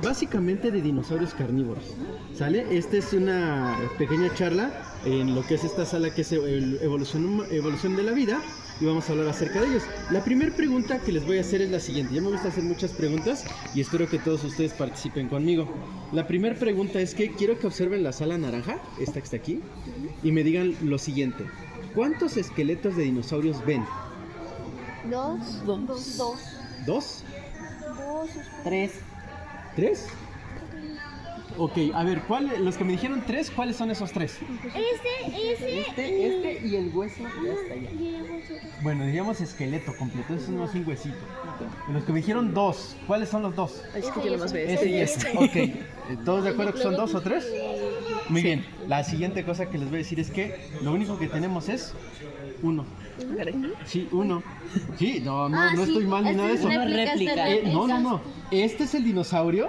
Básicamente de dinosaurios carnívoros, ¿sale? Esta es una pequeña charla en lo que es esta sala que es evolución de la vida y vamos a hablar acerca de ellos. La primera pregunta que les voy a hacer es la siguiente. Ya me gusta hacer muchas preguntas y espero que todos ustedes participen conmigo. La primera pregunta es que quiero que observen la sala naranja, esta que está aquí, y me digan lo siguiente. ¿Cuántos esqueletos de dinosaurios ven? Dos. ¿Dos? Tres. ¿Tres? Ok, a ver, los que me dijeron tres, ¿cuáles son esos tres? Este y el hueso ya está allá. Bueno, digamos esqueleto completo, eso no es un huesito. Los que me dijeron dos, ¿cuáles son los dos? Es que yo nomás veo Ese y este. Ok, ¿todos de acuerdo que son dos o tres? Muy bien, la siguiente cosa que les voy a decir es que lo único que tenemos es uno. Sí, uno. Sí, no estoy mal ni nada de eso. Una réplica. No. Este es el dinosaurio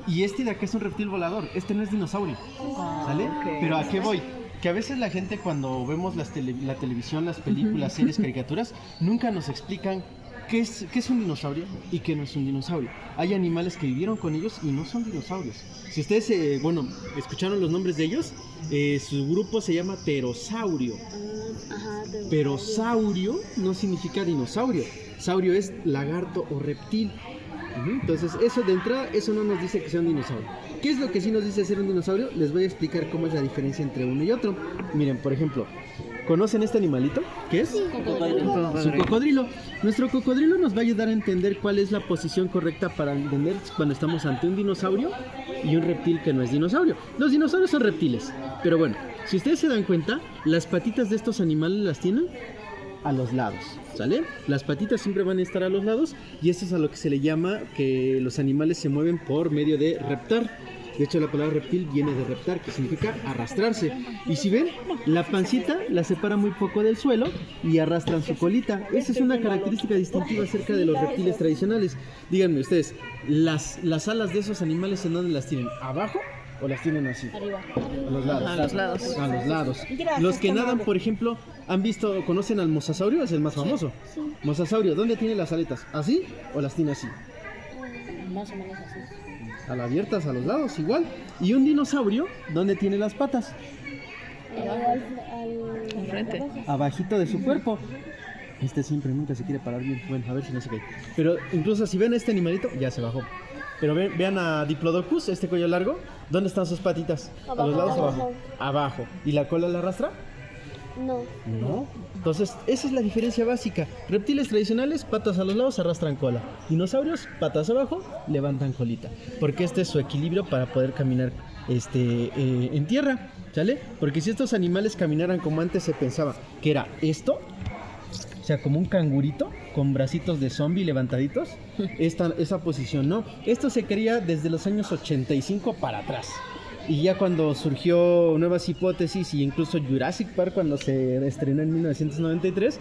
y este de acá es un reptil volador. Este no es dinosaurio. ¿Sale? Okay. Pero ¿a qué voy? Que a veces la gente cuando vemos la televisión, las películas, series, caricaturas, nunca nos explican qué es un dinosaurio y qué no es un dinosaurio. Hay animales que vivieron con ellos y no son dinosaurios. Si ustedes, escucharon los nombres de ellos, su grupo se llama pterosaurio. Pterosaurio no significa dinosaurio. Saurio es lagarto o reptil. Entonces, eso de entrada, eso no nos dice que sea un dinosaurio. ¿Qué es lo que sí nos dice ser un dinosaurio? Les voy a explicar cómo es la diferencia entre uno y otro. Miren, por ejemplo, ¿conocen este animalito? ¿Qué es? Cocodrilo. Es un cocodrilo. Nuestro cocodrilo nos va a ayudar a entender cuál es la posición correcta para entender cuando estamos ante un dinosaurio y un reptil que no es dinosaurio. Los dinosaurios son reptiles, pero bueno, si ustedes se dan cuenta, las patitas de estos animales las tienen a los lados, ¿sale? Las patitas siempre van a estar a los lados y esto es a lo que se le llama que los animales se mueven por medio de reptar. De hecho, la palabra reptil viene de reptar, que significa arrastrarse. Y si ven, la pancita la separa muy poco del suelo y arrastran su colita. Esa es una característica distintiva acerca de los reptiles tradicionales. Díganme ustedes, ¿las alas de esos animales en dónde las tienen? ¿Abajo o las tienen así? Arriba. A los lados. A los lados. A los lados. Los que nadan, por ejemplo, ¿conocen al mosasaurio? Es el más famoso. Sí. Mosasaurio, ¿dónde tiene las aletas? ¿Así o las tiene así? Más o menos así. Abiertas a los lados, igual. ¿Y un dinosaurio dónde tiene las patas? Enfrente. Abajito de su cuerpo. Este siempre nunca se quiere parar bien. Bueno, a ver si no se cae. Pero incluso si ven a este animalito, ya se bajó. Pero vean a Diplodocus, este cuello largo. ¿Dónde están sus patitas? Abajo. ¿A los lados o abajo? Abajo. Abajo. ¿Y la cola la arrastra? No. No. Entonces, esa es la diferencia básica. Reptiles tradicionales, patas a los lados, arrastran cola. Dinosaurios, patas abajo, levantan colita. Porque este es su equilibrio para poder caminar en tierra, ¿sale? Porque si estos animales caminaran como antes se pensaba, que era esto, o sea, como un cangurito con bracitos de zombie levantaditos, esa posición no. Esto se creía desde los años 85 para atrás. Y ya cuando surgió nuevas hipótesis y incluso Jurassic Park cuando se estrenó en 1993,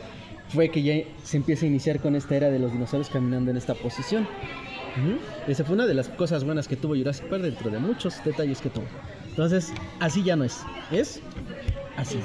fue que ya se empieza a iniciar con esta era de los dinosaurios caminando en esta posición. Esa fue una de las cosas buenas que tuvo Jurassic Park dentro de muchos detalles que tuvo. Entonces, así ya no es. Es así.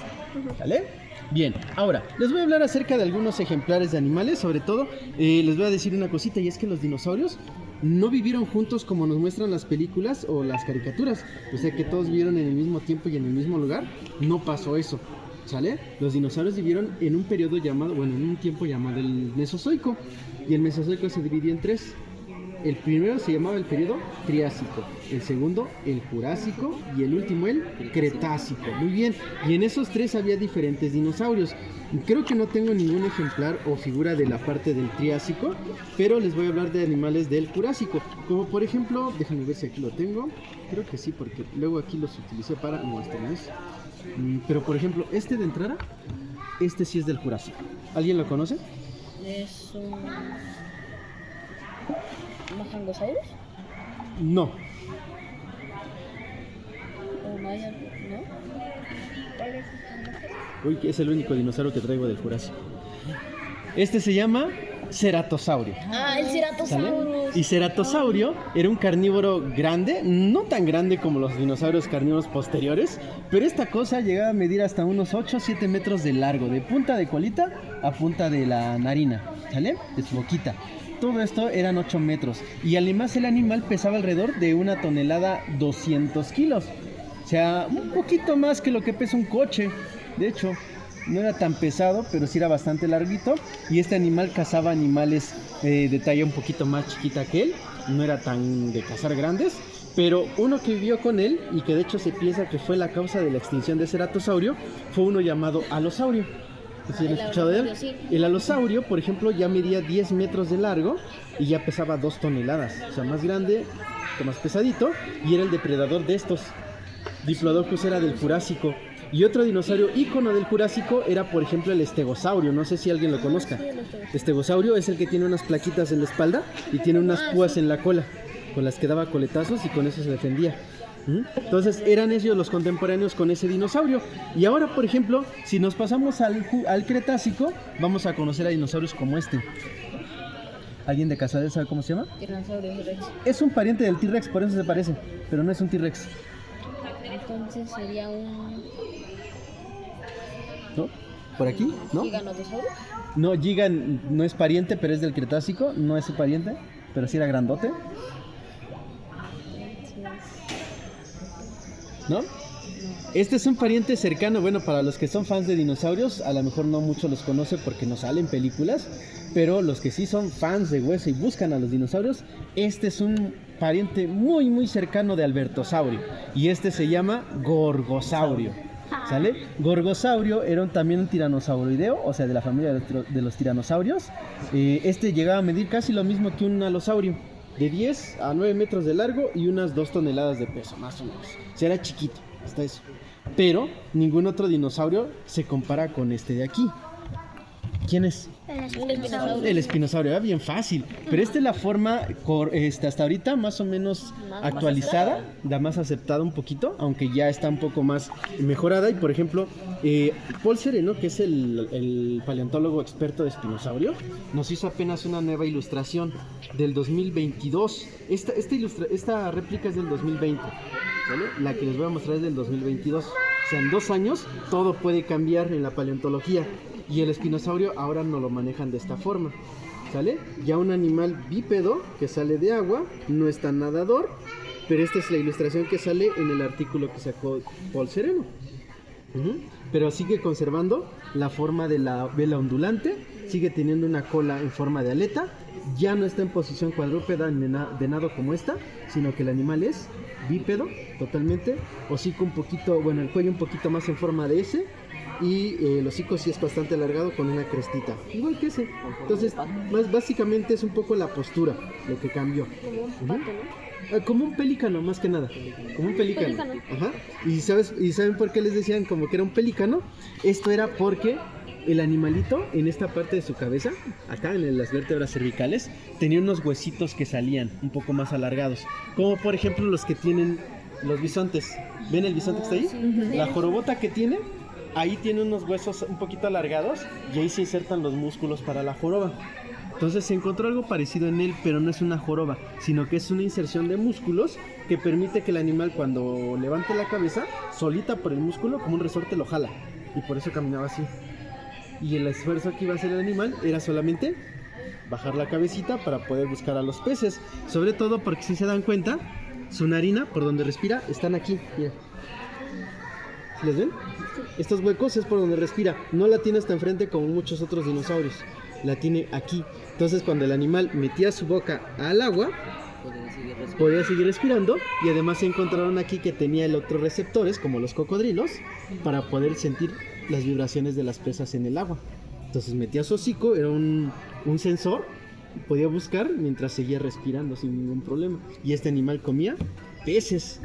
¿Vale? Bien, ahora les voy a hablar acerca de algunos ejemplares de animales, sobre todo les voy a decir una cosita y es que los dinosaurios no vivieron juntos como nos muestran las películas o las caricaturas, o sea que todos vivieron en el mismo tiempo y en el mismo lugar. No pasó eso, ¿sale? Los dinosaurios vivieron en un periodo en un tiempo llamado el Mesozoico, y el Mesozoico se dividió en tres. El primero se llamaba el periodo Triásico, el segundo el Jurásico y el último el Cretácico. Muy bien, y en esos tres había diferentes dinosaurios. Creo que no tengo ningún ejemplar o figura de la parte del Triásico, pero les voy a hablar de animales del Jurásico, como por ejemplo, déjenme ver si aquí lo tengo. Creo que sí, porque luego aquí los utilicé para... No, este no es. Pero por ejemplo, este de entrada, este sí es del Jurásico. ¿Alguien lo conoce? Es un... ¿Mojangosaurus? No. ¿O no hay algo? ¿No? Uy, que es el único dinosaurio que traigo del Jurásico. Este se llama Ceratosaurio. Ah, el Ceratosaurus. Y Ceratosaurio era un carnívoro grande, no tan grande como los dinosaurios carnívoros posteriores, pero esta cosa llegaba a medir hasta unos 8 o 7 metros de largo, de punta de colita a punta de la narina, ¿sale? De su boquita. todo esto eran 8 metros. Y además el animal pesaba alrededor de 1,200 kilos. O sea, un poquito más que lo que pesa un coche. De hecho, no era tan pesado, pero sí era bastante larguito. Y este animal cazaba animales de talla un poquito más chiquita que él. No era tan de cazar grandes. Pero uno que vivió con él, y que de hecho se piensa que fue la causa de la extinción de ceratosaurio, fue uno llamado alosaurio. ¿Sí han escuchado de él? Sí. El alosaurio, por ejemplo, ya medía 10 metros de largo y ya pesaba 2 toneladas. O sea, más grande, más pesadito, y era el depredador de estos. Diplodocus era del Jurásico. Y otro dinosaurio ícono del Jurásico era, por ejemplo, el estegosaurio. No sé si alguien lo conozca. Estegosaurio es el que tiene unas plaquitas en la espalda y tiene unas púas en la cola, con las que daba coletazos y con eso se defendía. Entonces eran ellos los contemporáneos con ese dinosaurio. Y ahora, por ejemplo, si nos pasamos al Cretácico, vamos a conocer a dinosaurios como este. ¿Alguien de Casablanca sabe cómo se llama? Tiranosaurus Rex. Es un pariente del T-Rex, por eso se parece, pero no es un T-Rex. Entonces sería un ¿No? ¿Por aquí? ¿No? Giganotosaurus. No, Gigan no es pariente, pero es del Cretácico, no es su pariente, pero sí era grandote. ¿No? Este es un pariente cercano, bueno, para los que son fans de dinosaurios, a lo mejor no muchos los conocen porque no salen películas, pero los que sí son fans de hueso y buscan a los dinosaurios, este es un pariente muy muy cercano de Albertosaurio, y este se llama Gorgosaurio. ¿Sale? Gorgosaurio era también un tiranosauroideo, o sea, de la familia de los tiranosaurios. Este llegaba a medir casi lo mismo que un alosaurio, de 10 a 9 metros de largo y unas 2 toneladas de peso, más o menos. O sea, era chiquito, hasta eso. Pero ningún otro dinosaurio se compara con este de aquí. ¿Quién es? El espinosaurio, era bien fácil. Pero esta es la forma hasta ahorita más o menos actualizada, la más aceptada un poquito, aunque ya está un poco más mejorada. Y por ejemplo, Paul Sereno, que es el paleontólogo experto de espinosaurio, nos hizo apenas una nueva ilustración del 2022. Esta réplica es del 2020, ¿vale? La que les voy a mostrar es del 2022. O sea, en 2 años todo puede cambiar en la paleontología. Y el espinosaurio ahora no lo manejan de esta forma, ¿sale? Ya un animal bípedo que sale de agua, no es tan nadador, pero esta es la ilustración que sale en el artículo que sacó Paul Sereno. Pero sigue conservando la forma de la vela ondulante, sigue teniendo una cola en forma de aleta, ya no está en posición cuadrúpeda de nado como esta, sino que el animal es bípedo totalmente, hocico un poquito, bueno, el cuello un poquito más en forma de S, y el hocico sí es bastante alargado con una crestita, igual que ese. Entonces, básicamente es un poco la postura lo que cambió. Como un pato, ¿no? Como un pelícano, más que nada. Como un pelícano. Ajá. ¿Y saben por qué les decían como que era un pelícano? Esto era porque el animalito en esta parte de su cabeza, acá en las vértebras cervicales, tenía unos huesitos que salían un poco más alargados. Como por ejemplo los que tienen los bisontes. ¿Ven el bisonte que está ahí? Sí. La jorobota que tiene, ahí tiene unos huesos un poquito alargados y ahí se insertan los músculos para la joroba. Entonces se encontró algo parecido en él, pero no es una joroba, sino que es una inserción de músculos que permite que el animal, cuando levante la cabeza, solita por el músculo, como un resorte, lo jala. Y por eso caminaba así. Y el esfuerzo que iba a hacer el animal era solamente bajar la cabecita para poder buscar a los peces. Sobre todo porque, si se dan cuenta, su narina, por donde respira, están aquí. Mira. ¿Les ven? Estos huecos es por donde respira. No la tiene hasta enfrente como muchos otros dinosaurios. La tiene aquí. Entonces, cuando el animal metía su boca al agua, podía seguir respirando. Y además se encontraron aquí que tenía electroreceptores, como los cocodrilos, para poder sentir las vibraciones de las presas en el agua. Entonces metía su hocico, era un sensor, podía buscar mientras seguía respirando sin ningún problema. Y este animal comía peces.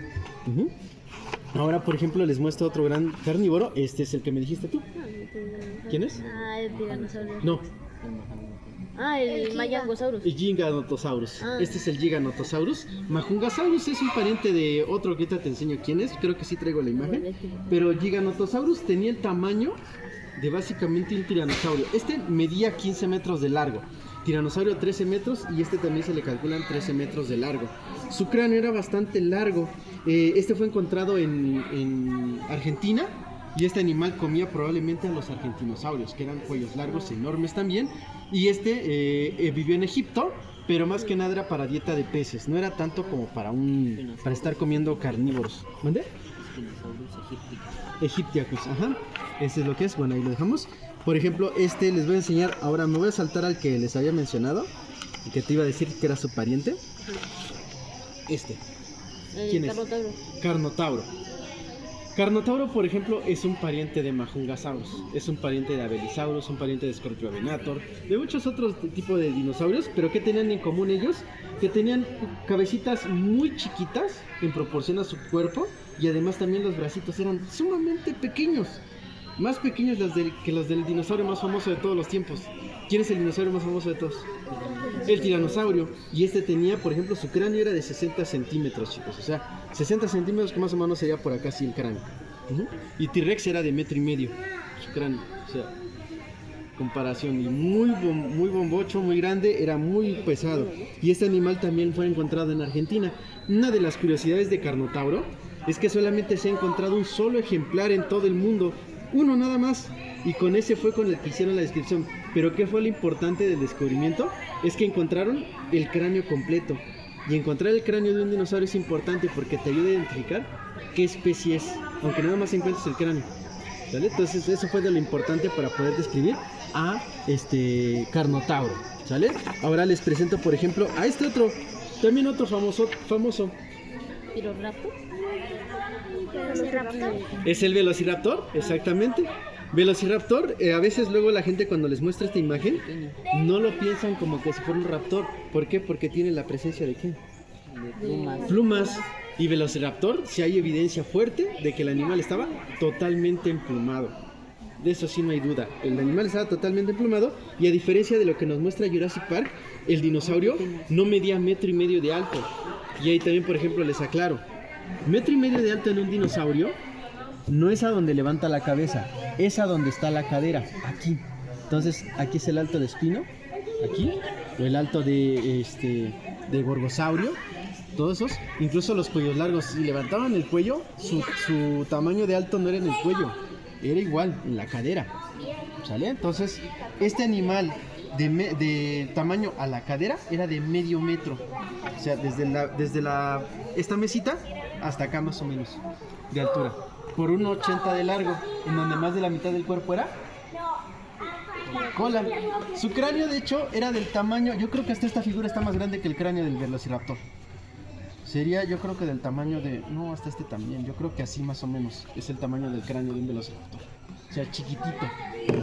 Ahora, por ejemplo, les muestro otro gran carnívoro. Este es el que me dijiste tú. ¿Quién es? Ah, el tiranosaurio. No, Ah, el Mayangosaurus. el Giganotosaurus. Ah. Este es el Giganotosaurus. Majungasaurus es un pariente de otro que ahorita te enseño quién es. Creo que sí traigo la imagen. Pero Giganotosaurus tenía el tamaño de básicamente un tiranosaurio. Este medía 15 metros de largo. Tiranosaurio 13 metros y este también se le calculan 13 metros de largo. Su cráneo era bastante largo. Este fue encontrado en Argentina Y este animal comía probablemente a los argentinosaurios, que eran cuellos largos, enormes también. Y vivió en Egipto, pero más que nada era para dieta de peces. No era tanto como para estar comiendo carnívoros. ¿Dónde? Egiptiacus, ajá. Ese es lo que es. Bueno, ahí lo dejamos. Por ejemplo, les voy a enseñar. Ahora me voy a saltar al que les había mencionado, y que te iba a decir que era su pariente. ¿Quién es? Carnotauro. Carnotauro. Carnotauro, por ejemplo, es un pariente de Majungasaurus, es un pariente de Abelisaurus, un pariente de Scorpiovenator, de muchos otros tipos de dinosaurios, pero ¿qué tenían en común ellos? Que tenían cabecitas muy chiquitas en proporción a su cuerpo, y además también los bracitos eran sumamente pequeños, más pequeños que los del dinosaurio más famoso de todos los tiempos. ¿Quién es el dinosaurio más famoso de todos? El tiranosaurio. Y tenía, por ejemplo, su cráneo era de 60 centímetros, chicos. O sea, 60 centímetros, que más o menos sería por acá así el cráneo. Y T-Rex era de 1,5 metros, su cráneo. O sea, comparación. Y muy bombocho, muy grande, era muy pesado. Y este animal también fue encontrado en Argentina. Una de las curiosidades de Carnotauro es que solamente se ha encontrado un solo ejemplar en todo el mundo. Uno nada más. Y con ese fue con el que hicieron la descripción. Pero ¿qué fue lo importante del descubrimiento? Es que encontraron el cráneo completo. Y encontrar el cráneo de un dinosaurio es importante porque te ayuda a identificar qué especie es, aunque nada más encuentres el cráneo. ¿Vale? Entonces eso fue de lo importante para poder describir a Carnotauro. ¿Sale? Ahora les presento, por ejemplo, a otro, también otro famoso. ¿Piroraptor? Velociraptor. Es el Velociraptor, exactamente. Velociraptor, a veces luego la gente cuando les muestra esta imagen no lo piensan como que si fuera un raptor. ¿Por qué? Porque tiene la presencia de ¿qué? Plumas. Y Velociraptor, si hay evidencia fuerte de que el animal estaba totalmente emplumado. De eso sí no hay duda. El animal estaba totalmente emplumado, y a diferencia de lo que nos muestra Jurassic Park, el dinosaurio no medía 1,5 metros de alto. Y ahí también, por ejemplo, les aclaro, 1,5 metros de alto en un dinosaurio no es a donde levanta la cabeza, es a donde está la cadera, aquí. Entonces, aquí es el alto de Espino, aquí, o el alto de Gorgosaurio, todos esos. Incluso los cuellos largos, si levantaban el cuello, su tamaño de alto no era en el cuello, era igual, en la cadera, ¿sale? Entonces, este animal de tamaño a la cadera era de 0,5 metro. O sea, desde esta mesita hasta acá más o menos, de altura. Por 1,80 de largo, en donde más de la mitad del cuerpo era cola. Su cráneo, de hecho, era del tamaño, yo creo que hasta esta figura está más grande que el cráneo del Velociraptor. Sería, yo creo que del tamaño no, hasta este también, yo creo que así más o menos es el tamaño del cráneo de un Velociraptor. O sea, chiquitito.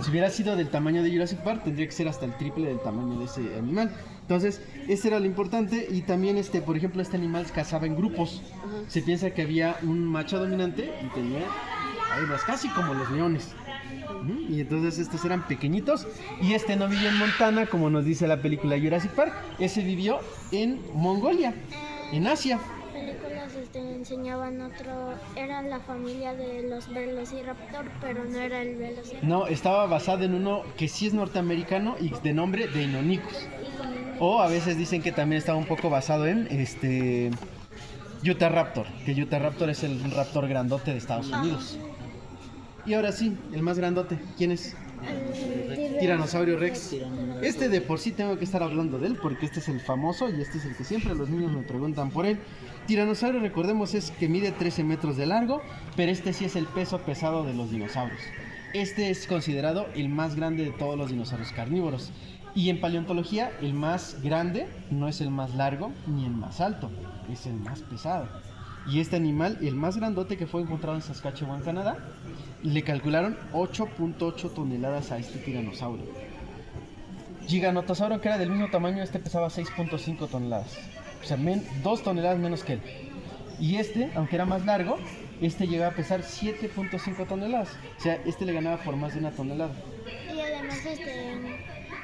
Si hubiera sido del tamaño de Jurassic Park, tendría que ser hasta el triple del tamaño de ese animal. Entonces, ese era lo importante. Y también, por ejemplo, este animal cazaba en grupos. Se piensa que había un macho dominante y tenía hembras, casi como los leones. Y entonces estos eran pequeñitos. Y no vivió en Montana, como nos dice la película Jurassic Park. Ese vivió en Mongolia, en Asia. Películas enseñaban era la familia de los Velociraptor, pero no era el Velociraptor. No, estaba basado en uno que sí es norteamericano y de nombre Deinonychus. O a veces dicen que también estaba un poco basado en Utahraptor, que Utahraptor es el raptor grandote de Estados Unidos. Y ahora sí, el más grandote, ¿quién es? Tiranosaurio Rex. De por sí tengo que estar hablando de él porque este es el famoso y este es el que siempre los niños me preguntan por él. Tiranosaurio, recordemos, es que mide 13 metros de largo, pero sí es el peso pesado de los dinosaurios. Es considerado el más grande de todos los dinosaurios carnívoros. Y en paleontología, el más grande no es el más largo ni el más alto, es el más pesado. Y este animal, el más grandote que fue encontrado en Saskatchewan, Canadá, le calcularon 8.8 toneladas a este tiranosaurio. Giganotosauro, que era del mismo tamaño, pesaba 6.5 toneladas. O sea, 2 toneladas menos que él. Y aunque era más largo, llegaba a pesar 7.5 toneladas. O sea, le ganaba por más de 1 tonelada. Y además,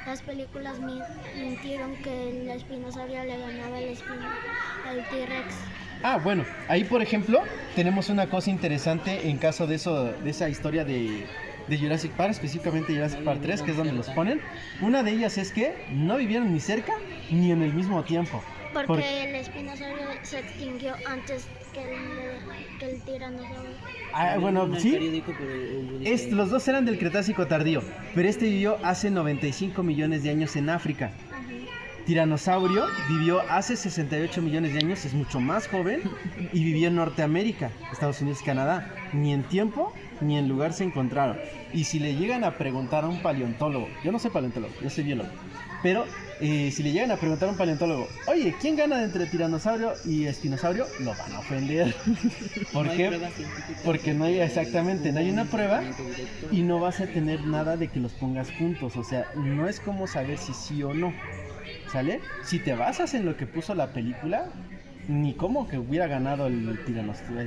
las películas mintieron que el espinosaurio le ganaba al T-Rex. Ah, bueno, ahí por ejemplo tenemos una cosa interesante en caso de esa historia de Jurassic Park, específicamente Jurassic Park 3, que es donde los ponen. Una de ellas es que no vivieron ni cerca ni en el mismo tiempo. Porque el espinosaurio se extinguió antes que el tiranosaurio. Bueno, En el sí. periódico, pero dice- Los dos eran del Cretácico tardío, pero este vivió hace 95 millones de años en África. Tiranosaurio vivió hace 68 millones de años, es mucho más joven, y vivió en Norteamérica, Estados Unidos y Canadá. Ni en tiempo ni en lugar se encontraron. Y si le llegan a preguntar a un paleontólogo, yo no soy paleontólogo, yo soy biólogo, pero si le llegan a preguntar a un paleontólogo, oye, ¿quién gana entre tiranosaurio y espinosaurio? Lo van a ofender. ¿Por No hay qué? pruebas científicas. Porque no hay, exactamente, no hay una prueba Conocimiento directo. y no vas a tener nada de que los pongas juntos. O sea, no es como saber si sí o no. ¿Sale? Si te basas en lo que puso la película, ni como que hubiera ganado el tiranosaurio,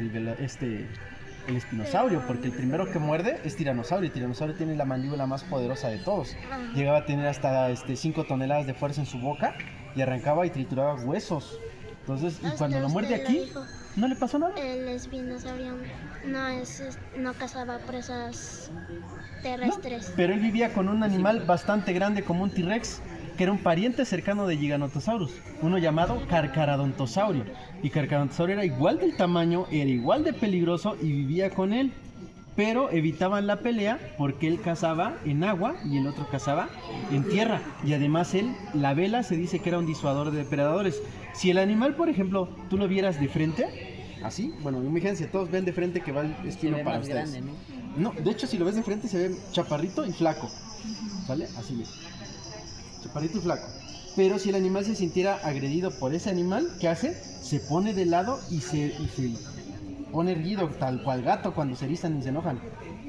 el espinosaurio, porque el primero que muerde es tiranosaurio. El tiranosaurio tiene la mandíbula más poderosa de todos. Llegaba a tener hasta 5 toneladas de fuerza en su boca y arrancaba y trituraba huesos. Entonces, y Hasta cuando lo muerde usted lo aquí, dijo. no le pasó nada. El espinosaurio no cazaba presas No, terrestres. pero él vivía con un animal bastante grande como un T-Rex, que era un pariente cercano de Giganotosaurus, uno llamado Carcharodontosaurio. Y Carcharodontosaurio era igual del tamaño, era igual de peligroso y vivía con él. Pero evitaban la pelea porque él cazaba en agua y el otro cazaba en tierra. Y además la vela se dice que era un disuador de depredadores. Si el animal, por ejemplo, tú lo vieras de frente, así, bueno, imagínense, todos ven de frente que va el Se espino ve para más ustedes. grande, ¿no? No, de hecho, si lo ves de frente se ve chaparrito y flaco. ¿Sale? Así ve. Chaparrito y flaco. Pero si el animal se sintiera agredido por ese animal, ¿qué hace? Se pone de lado y se pone erguido, tal cual gato cuando se erizan y se enojan.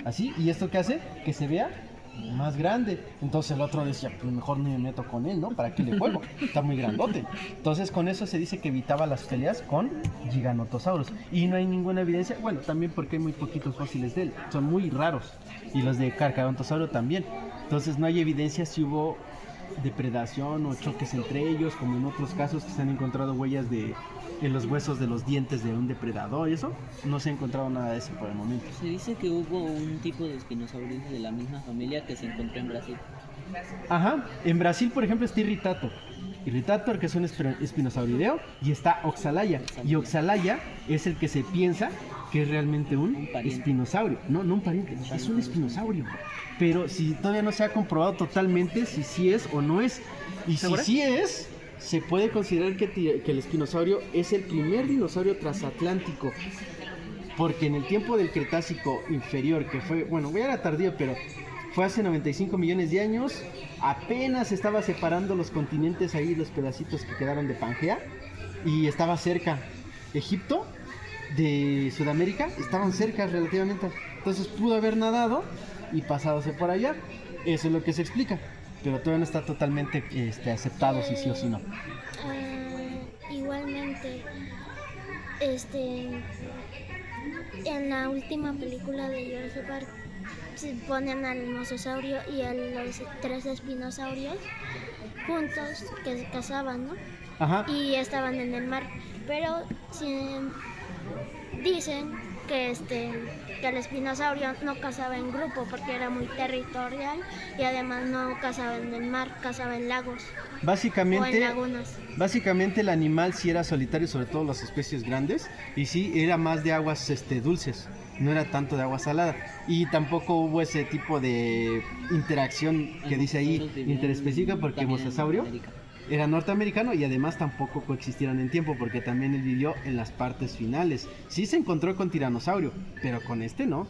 Así, ¿y esto qué hace? Que se vea más grande. Entonces el otro decía, pues mejor no me meto con él, ¿no? ¿Para qué le juego? Está muy grandote. Entonces con eso se dice que evitaba las peleas con Giganotosaurus. Y no hay ninguna evidencia, bueno, también porque hay muy poquitos fósiles de él, son muy raros. Y los de Carcharodontosaurio también. Entonces no hay evidencia si hubo depredación o choques entre ellos, como en otros casos que se han encontrado huellas en los huesos de los dientes de un depredador y eso. No se ha encontrado nada de eso por el momento. Se dice que hubo un tipo de espinosaurios de la misma familia que se encontró en Brasil. Ajá, en Brasil por ejemplo está Irritator, que es un espinosaurideo, y está Oxalaya. Y Oxalaya es el que se piensa que es realmente un pariente. espinosaurio. No un pariente, es un espinosaurio. Pero si todavía no se ha comprobado totalmente si sí es o no es. Y si sí es, se puede considerar que el espinosaurio es el primer dinosaurio transatlántico. Porque en el tiempo del Cretácico inferior, que fue, bueno, voy a la tardía, pero fue hace 95 millones de años, apenas estaba separando los continentes ahí, los pedacitos que quedaron de Pangea, y estaba cerca. Egipto de Sudamérica estaban cerca relativamente, entonces pudo haber nadado y pasadose por allá. Eso es lo que se explica, pero todavía no está totalmente aceptado si sí o si no. Igualmente, en la última película de Jurassic Park se ponen al mosasaurio y a los 3 espinosaurios juntos que se cazaban, ¿no? Ajá. Y estaban en el mar, pero dicen que el espinosaurio no cazaba en grupo porque era muy territorial y además no cazaba en el mar, cazaba en lagos o en Básicamente, lagunas. el animal sí era solitario, sobre todo las especies grandes, y sí era más de aguas dulces, no era tanto de agua salada. Y tampoco hubo ese tipo de interacción que dice ahí interespecífica, porque el También en mosasaurio América. era norteamericano y además tampoco coexistieron en tiempo, porque también él vivió en las partes finales. Sí se encontró con tiranosaurio, pero con este no.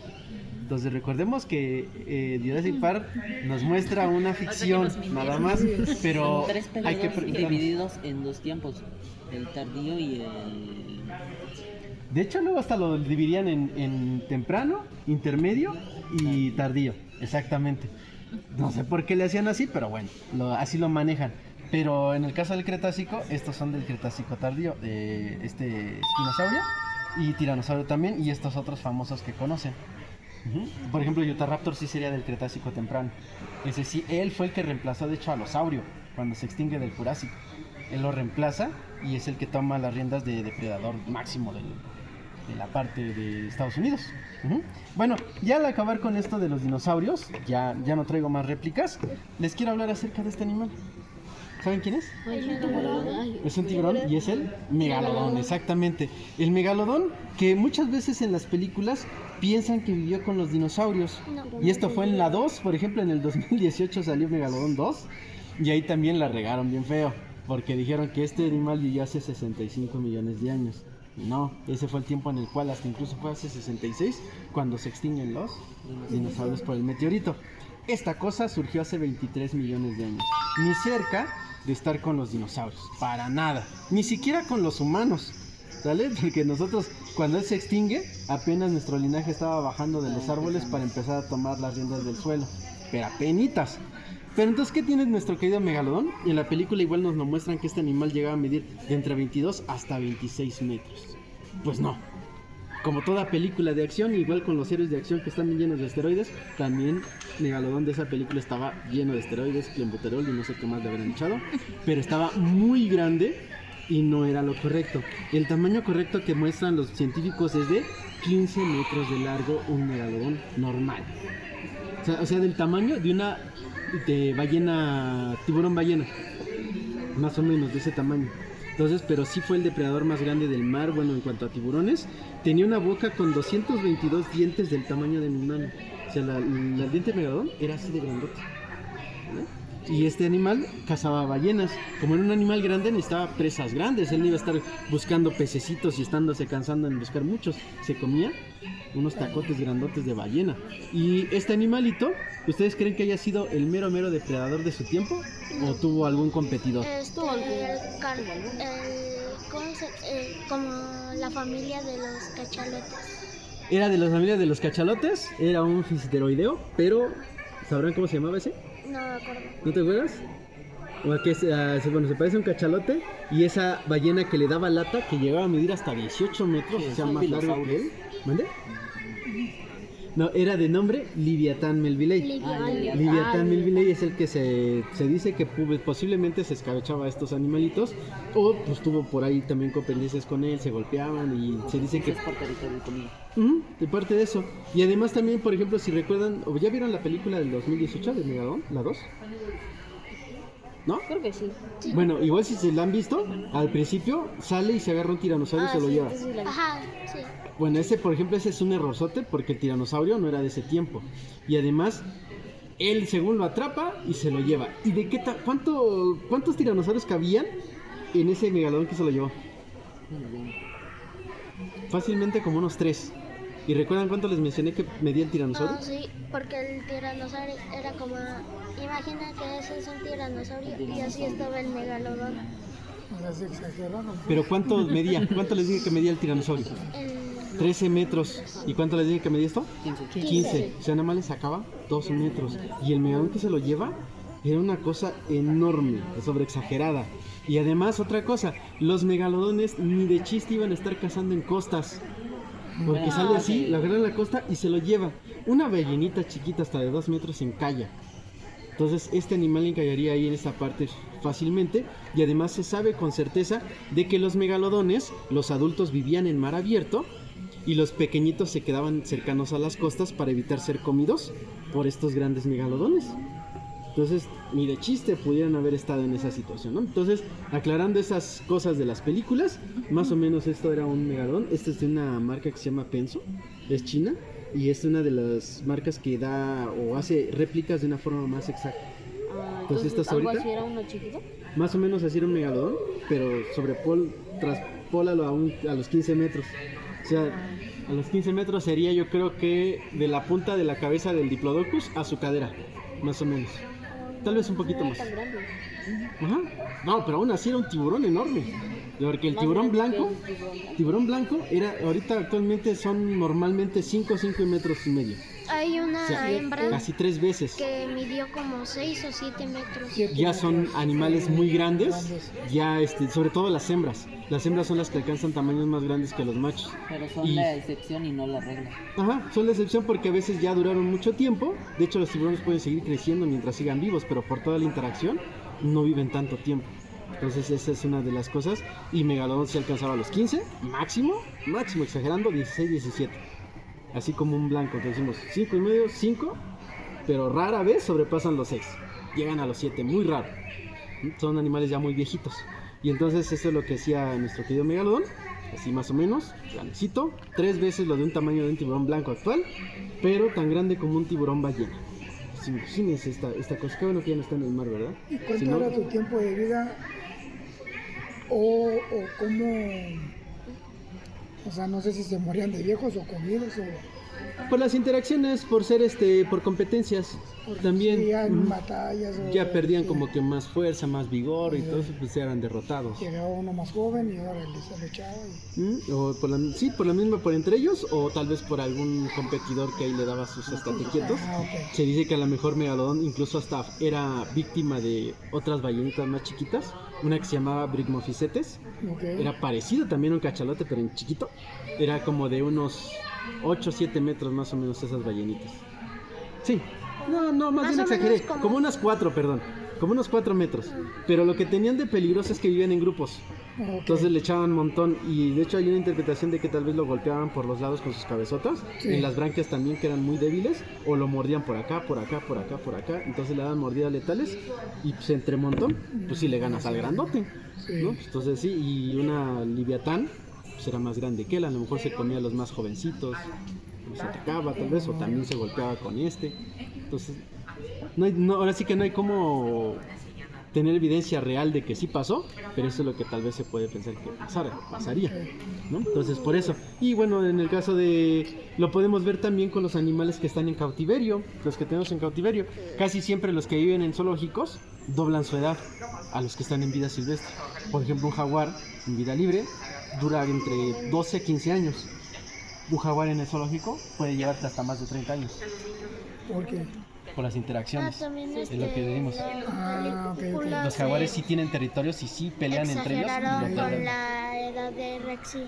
Entonces recordemos que Jurassic Park nos muestra una ficción nada más, pero Son 3 hay que periodos divididos en 2 tiempos, el tardío y el... De hecho luego hasta lo dividían en temprano, intermedio y tardío, exactamente. No sé por qué le hacían así, pero bueno, así lo manejan. Pero en el caso del Cretácico, estos son del Cretácico tardío, espinosaurio y tiranosaurio también, y estos otros famosos que conocen. Por ejemplo, Utahraptor sí sería del Cretácico temprano. Ese sí, él fue el que reemplazó de hecho al osaurio cuando se extingue del Jurásico. Él lo reemplaza y es el que toma las riendas de depredador máximo de la parte de Estados Unidos. Bueno, ya al acabar con esto de los dinosaurios, ya no traigo más réplicas. Les quiero hablar acerca de este animal. ¿Saben quién es? Ay, Es un tiburón y es el megalodón, exactamente. El megalodón que muchas veces en las películas piensan que vivió con los dinosaurios. No. Y esto fue en la 2, por ejemplo, en el 2018 salió Megalodón 2 y ahí también la regaron bien feo, porque dijeron que este animal vivió hace 65 millones de años. No, ese fue el tiempo en el cual hasta incluso fue hace 66 cuando se extinguen los dinosaurios por el meteorito. Esta cosa surgió hace 23 millones de años, ni cerca de estar con los dinosaurios, para nada, ni siquiera con los humanos, ¿sale? Porque nosotros, cuando él se extingue, apenas nuestro linaje estaba bajando de los árboles para empezar a tomar las riendas del suelo, pero apenitas. Pero entonces, ¿qué tiene nuestro querido megalodón? Y en la película igual nos lo muestran que este animal llegaba a medir de entre 22 hasta 26 metros. Pues no. Como toda película de acción, igual con los héroes de acción que están bien llenos de esteroides, también Megalodón de esa película estaba lleno de esteroides, clenbuterol y no sé qué más le habrán echado, pero estaba muy grande y no era lo correcto. El tamaño correcto que muestran los científicos es de 15 metros de largo un megalodón normal. O sea, del tamaño de una ballena, tiburón ballena, más o menos de ese tamaño. Entonces, pero sí fue el depredador más grande del mar, bueno, en cuanto a tiburones. Tenía una boca con 222 dientes del tamaño de mi mano. O sea, el diente de megalodón era así de grandote, ¿no? Y este animal cazaba ballenas. Como era un animal grande, necesitaba presas grandes. Él no iba a estar buscando pececitos y estándose cansando en buscar muchos. Se comía unos tacotes grandotes de ballena. Y este animalito, ¿ustedes creen que haya sido el mero depredador de su tiempo? ¿O tuvo algún competidor? Como la familia de los cachalotes. Era de la familia de los cachalotes. Era un fisiteroideo, pero ¿sabrán cómo se llamaba ese? No me acuerdo. ¿No te acuerdas? O que bueno, se parece a un cachalote. Y esa ballena que le daba lata, que llegaba a medir hasta 18 metros, o sea, más largo que él. ¿Mande? No, era de nombre Liviatán Melvillei. Liviatán Melvillei es el que se dice que posiblemente se escabechaba a estos animalitos. O pues tuvo por ahí también competencias con él, se golpeaban y se dice que... Es parte de comida. De parte de eso. Y además también, por ejemplo, si recuerdan, ¿o ya vieron la película del 2018 de Megalodón? ¿La 2? ¿No? Creo que sí. Bueno, igual si se la han visto, al principio sale y se agarra un tiranosaurio y se lo lleva. Ajá, sí. Bueno, ese por ejemplo, ese es un errorzote porque el tiranosaurio no era de ese tiempo. Y además, él según lo atrapa y se lo lleva. ¿Y de qué cuántos tiranosaurios cabían en ese megalodón que se lo llevó? Fácilmente como unos 3. ¿Y recuerdan cuánto les mencioné que medía el tiranosaurio? No, sí, porque el tiranosaurio era como... Imagina que ese es un tiranosaurio y así estaba el megalodón. Pero ¿cuánto medía? ¿Cuánto les dije que medía el tiranosaurio? 13 metros. ¿Y cuánto les dije que medía esto? 15. O sea, nada más le sacaba 2 metros. Y el megalodón que se lo lleva era una cosa enorme, sobreexagerada. Y además, otra cosa, los megalodones ni de chiste iban a estar cazando en costas. Porque sale así, lo agarra en la costa y se lo lleva. Una ballenita chiquita hasta de 2 metros se encalla. Entonces este animal encallaría ahí en esta parte fácilmente. Y además se sabe con certeza de que los megalodones, los adultos vivían en mar abierto y los pequeñitos se quedaban cercanos a las costas para evitar ser comidos por estos grandes megalodones. Entonces, ni de chiste pudieran haber estado en esa situación, ¿no? Entonces, aclarando esas cosas de las películas, más o menos esto era un megalodón. Este es de una marca que se llama Penso, es china, y es una de las marcas que da o hace réplicas de una forma más exacta. Entonces, estas ¿algo ahorita, así era uno chiquito? más o menos así era un megalodón, pero traspólalo a los 15 metros. O sea, a los 15 metros sería, yo creo que de la punta de la cabeza del Diplodocus a su cadera, más o menos. Tal vez un poquito más. Ajá. No, pero aún así era un tiburón enorme. Porque el tiburón blanco era, ahorita actualmente son normalmente 5 metros y medio. Hay una O sea, hembra casi 3 veces. que midió como 6 o 7 metros. Ya son animales muy grandes, ya sobre todo las hembras. Las hembras son las que alcanzan tamaños más grandes que los machos. Pero son la excepción y no la regla. Ajá, son la excepción porque a veces ya duraron mucho tiempo. De hecho, los tiburones pueden seguir creciendo mientras sigan vivos, pero por toda la interacción no viven tanto tiempo. Entonces esa es una de las cosas. Y Megalodón se alcanzaba a los 15, máximo exagerando, 16, 17. Así como un blanco, que decimos 5 y medio, 5, pero rara vez sobrepasan los 6. Llegan a los 7, muy raro. Son animales ya muy viejitos. Y entonces eso es lo que decía nuestro querido megalodón, así más o menos, grandecito, 3 veces lo de un tamaño de un tiburón blanco actual, pero tan grande como un tiburón ballena. Pues imagínense esta cosa, que bueno que ya no está en el mar, ¿verdad? ¿Y cuánto Si no- era tu tiempo de vida? O cómo, o sea, no sé si se morían de viejos o comidos o Por las interacciones, por ser por competencias, también si en ujú, batallas o ya perdían si como que más fuerza, más vigor y todo eso, pues eran derrotados. llegaba uno más joven y ahora se lo echaba y O por la misma, por entre ellos, o tal vez por algún competidor que ahí le daba sus estate quietos. ok. Se dice que a lo mejor Megalodón incluso hasta era víctima de otras ballenitas más chiquitas, una que se llamaba Brigmophycetes, Ok. era parecido también a un cachalote pero en chiquito, era como de unos 8 o 7 metros más o menos esas ballenitas. Sí, no, más Más bien o exageré, menos como unas 4, perdón, como unos 4 metros, pero lo que tenían de peligroso es que vivían en grupos. Ok. Entonces le echaban un montón y de hecho hay una interpretación de que tal vez lo golpeaban por los lados con sus cabezotas, Sí. en las branquias también que eran muy débiles, o lo mordían por acá, por acá, por acá, por acá, entonces le daban mordidas letales y pues entre montón, pues sí le ganas al grandote, Sí. ¿no? Entonces sí, y una Liviatán pues era más grande que él, a lo mejor se comía a los más jovencitos, los atacaba tal vez, o también se golpeaba con entonces ahora sí que no hay como tener evidencia real de que sí pasó, pero eso es lo que tal vez se puede pensar que pasaría, ¿no? Entonces por eso. Y bueno, en el caso lo podemos ver también con los animales que están en cautiverio, los que tenemos en cautiverio. Casi siempre los que viven en zoológicos doblan su edad a los que están en vida silvestre. Por ejemplo, un jaguar en vida libre dura entre 12 a 15 años. Un jaguar en el zoológico puede llevarte hasta más de 30 años Porque por las interacciones. También Es lo que vimos. Ah, ok, ok. Los jaguares sí tienen territorios y sí pelean entre ellos. y exageraron lo con pelean. la edad de Rexy,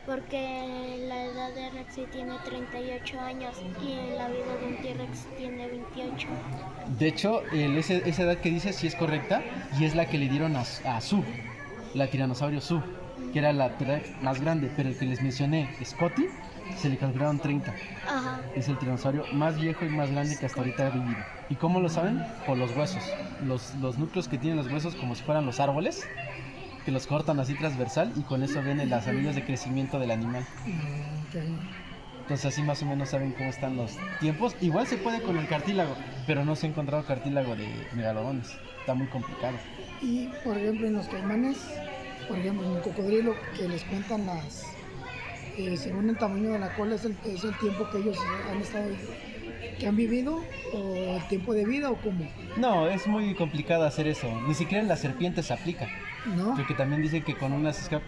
porque la edad de Rexy tiene 38 años y la vida de un T-Rex tiene 28. De hecho, esa edad que dices sí es correcta y es la que le dieron a Su, la tiranosaurio Su, que era la T-Rex más grande, pero el que les mencioné, Scotty, se le calcularon 30. Ajá. Es el tiranosaurio más viejo y más grande que hasta ahorita ha vivido. ¿Y cómo lo saben? Por los huesos. Los núcleos que tienen los huesos como si fueran los árboles, que los cortan así transversal y con eso ven las anillas de crecimiento del animal. Ok. Entonces así más o menos saben cómo están los tiempos. Igual se puede con el cartílago, pero no se ha encontrado cartílago de megalodones. Está muy complicado. Y por ejemplo en los caimanes, por ejemplo en el cocodrilo que les cuentan según el tamaño de la cola es el tiempo que ellos han estado, que han vivido o el tiempo de vida o cómo, No, es muy complicado hacer eso. Ni siquiera en las serpientes se aplica. ¿no? Porque también dicen que con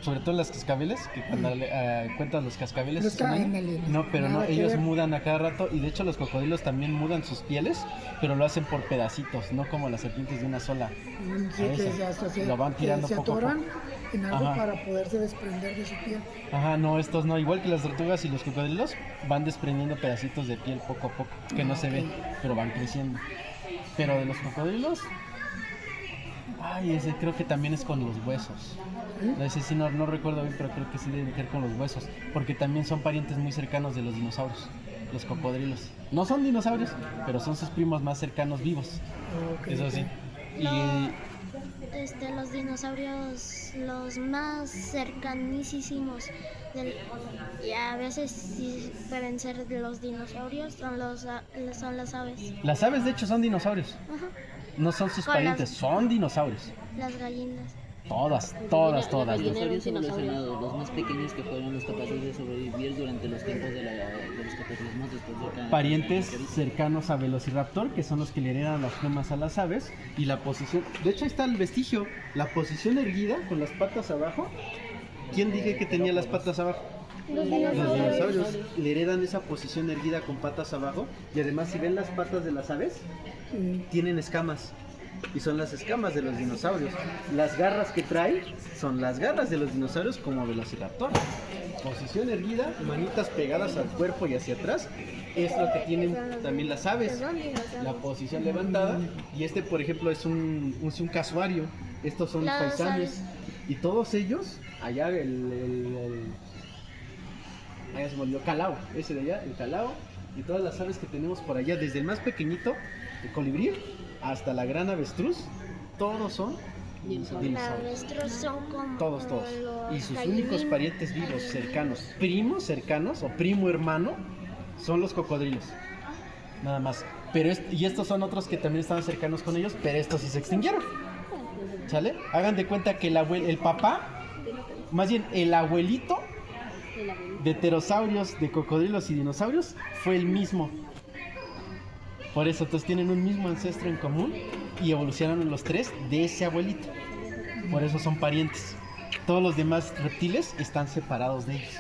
sobre todo las cascabeles, que cuando cuentas los cascabeles Los es un año. ándale, No, pero no, nada que ellos ver. mudan a cada rato y de hecho los cocodrilos también mudan sus pieles, pero lo hacen por pedacitos, no como las serpientes de una sola. Sí, a que eso. hasta Lo van tirando se poco a atoran poco. en algo Ajá. para poderse desprender de su piel. Ajá, no, estos no, igual que las tortugas y los cocodrilos van desprendiendo pedacitos de piel poco a poco, que no se ven, pero van creciendo. Pero de los cocodrilos, ay, ese creo que también es con los huesos. Ese sí no recuerdo bien, pero creo que sí debe ser con los huesos, porque también son parientes muy cercanos de los dinosaurios, los cocodrilos. No son dinosaurios, pero son sus primos más cercanos vivos, Ok, eso sí. Y Los dinosaurios, los más cercanísimos, y a veces sí pueden ser de los dinosaurios, son las aves. las aves de hecho son dinosaurios, Ajá. no son sus Con las- parientes, son dinosaurios. Las gallinas. Todas. Los dinosaurios evolucionados, los más pequeños que fueron los capaces de sobrevivir durante los tiempos de los cataclismos después de Parientes cercanos a Velociraptor, que son los que le heredan las plumas a las aves, y la posición, de hecho ahí está el vestigio, la posición erguida con las patas abajo. ¿Quién dije que tenía las patas abajo? Los dinosaurios le heredan esa posición erguida con patas abajo, y además si ven las patas de las aves, tienen escamas. Y son las escamas de los dinosaurios. Las garras que trae son las garras de los dinosaurios como Velociraptor. Posición erguida, manitas pegadas al cuerpo y hacia atrás. Es lo que tienen también las aves. La posición levantada. Y por ejemplo, es un casuario. Estos son Las faisanes. aves. Y todos ellos, allá allá se volvió calao. Ese de allá, el calao. Y todas las aves que tenemos por allá, desde el más pequeñito, el colibrí, hasta la gran avestruz, todos son Dinosaurio. Los avestruz son como Todos. los Y sus gallinitas. únicos parientes vivos cercanos, primos cercanos o primo hermano, son los cocodrilos. Nada más. Pero y estos son otros que también estaban cercanos con ellos, pero estos sí se extinguieron. ¿Sale? Hagan de cuenta que el papá, más bien el abuelito El abuelo. de pterosaurios, de cocodrilos y dinosaurios fue el mismo. Por eso, entonces tienen un mismo ancestro en común y evolucionaron los tres de ese abuelito. Por eso son parientes. Todos los demás reptiles están separados de ellos.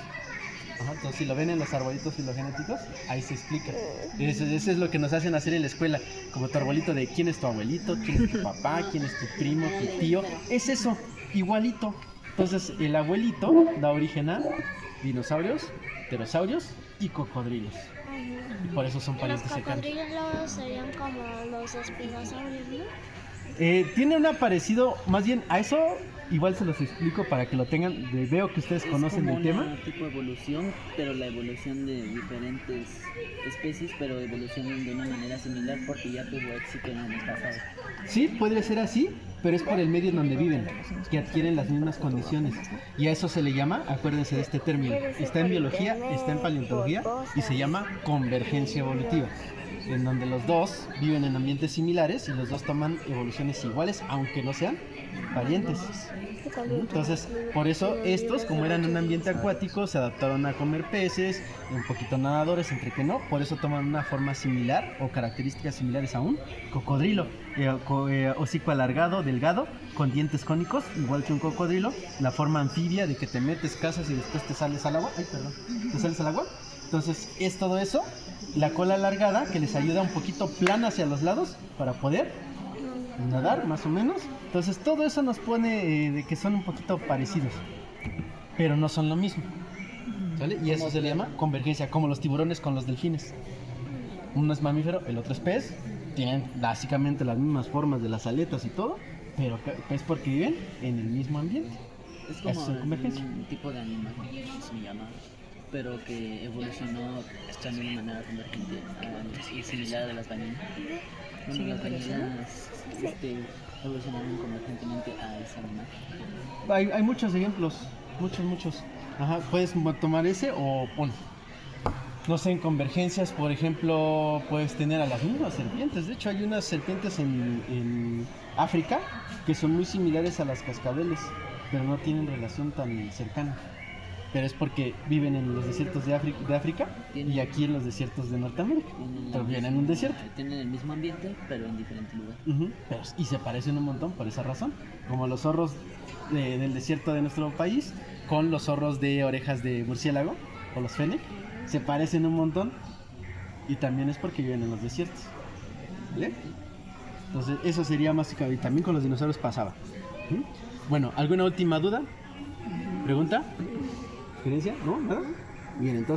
Ajá, entonces, si lo ven en los arbolitos filogenéticos, ahí se explica. Eso es lo que nos hacen hacer en la escuela. Como tu arbolito de quién es tu abuelito, quién es tu papá, quién es tu primo, tu tío. Es eso, igualito. Entonces, el abuelito da origen a dinosaurios, pterosaurios y cocodrilos. Y por eso son Los parientes cercanos. cocodrilos serían como los espinosaurios, ¿no? Tiene un parecido, más bien a eso, igual se los explico para que lo tengan. Veo que ustedes conocen como del tema. una tipo de evolución, pero la evolución de diferentes especies, pero evolucionan de una manera similar porque ya tuvo éxito en el pasado. Sí, podría ser así, pero es por el medio en donde viven, que adquieren las mismas condiciones. Y a eso se le llama, acuérdense de este término, está en biología, está en paleontología y se llama convergencia evolutiva, en donde los dos viven en ambientes similares y los dos toman evoluciones iguales, aunque no sean parientes. Entonces, por eso estos, como eran en un ambiente acuático, se adaptaron a comer peces, un poquito nadadores, entre que no, por eso toman una forma similar o características similares a un cocodrilo. Hocico alargado, delgado, con dientes cónicos, igual que un cocodrilo, la forma anfibia de que te metes, cazas y después te sales al agua. Ay, perdón, te sales al agua. Entonces, es todo eso, la cola alargada que les ayuda un poquito plana hacia los lados para poder nadar, más o menos. Entonces, todo eso nos pone de que son un poquito parecidos, pero no son lo mismo. ¿Sale? Y eso se le llama convergencia, como los tiburones con los delfines. Uno es mamífero, el otro es pez. Tienen básicamente las mismas formas de las aletas y todo, pero es porque viven en el mismo ambiente. Es Eso es como convergencia. un tipo de animal, se llama, pero que evolucionó de una manera convergente y similar a las ballenas. Bueno, las ballenas evolucionaron convergentemente a ese animal. Hay muchos ejemplos, muchos. Ajá, puedes tomar ese o bueno, no sé, en convergencias, por ejemplo, puedes tener a las mismas serpientes. De hecho, hay unas serpientes en África que son muy similares a las cascabeles, pero no tienen relación tan cercana. Pero es porque viven en los desiertos de África y aquí en los desiertos de Norteamérica. Pero viven en un desierto. Tienen el mismo ambiente, pero en diferente lugar. Y se parecen un montón por esa razón. Como los zorros del desierto de nuestro país con los zorros de orejas de murciélago o los fennec. Se parecen un montón y también es porque viven en los desiertos. ¿Vale? Entonces eso sería básicamente. Y también con los dinosaurios pasaba. Bueno, ¿alguna última duda? ¿Pregunta? ¿Experiencia? ¿No? ¿Nada? Bien, entonces